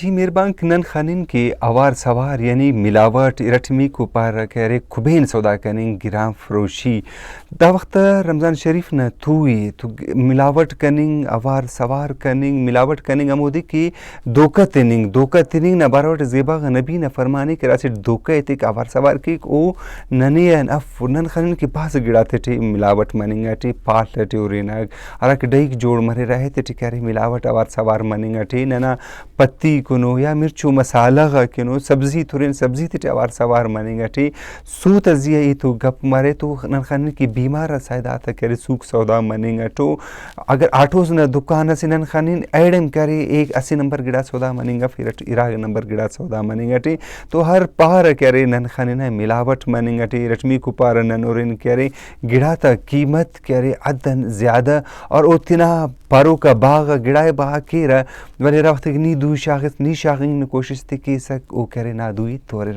जी मेहरबान नन खानिन के आवार सवार यानी मिलावट इरटमी को पार करे खुबेन सौदा कनिंग गिराम फरोशी दा वक्त रमज़ान शरीफ न थुई तो मिलावट कनिंग आवार सवार कनिंग मिलावट कनिंग अमोदी की धोखा तिनिंग न बारवट ज़ेबा नबी न फरमानी करा से धोखा एतिक आवार सवार की ओ नने अफ नन खानिन के पास गिड़ाते थे मिलावट मनिंगा थे पाठ थे उरेनाग अरक डईक जोड़ मरे रहे थे करे मिलावट आवार सवार मनिंगा थे नना पत्ती कुनो या मिर्चो मसाला का किनो सब्जी थोड़े सब्जी ते आवार सवार मनेगा टी सू तजिया ये तो गप मारे तो ननखाने की बीमार शायद आता करे सूख सौदा मनेगा तो अगर आठों न दुकान से ननखाने एडम करे एक 80 नंबर गिड़ा सौदा मनेगा फिर इराग नंबर गिड़ा सौदा मनेगा टी तो हर पार करे ननखाने ना मिलावट मनेगा टी रश्मि कुपार ननोरिन करे गिड़ा तक कीमत करे अदन ज्यादा और उतना पारो का बाग गिड़ाए बाग केरा वले रफ्त नी दू शागत नी शागिंग कोशिश ते के सक ओ करे ना दुई तोरे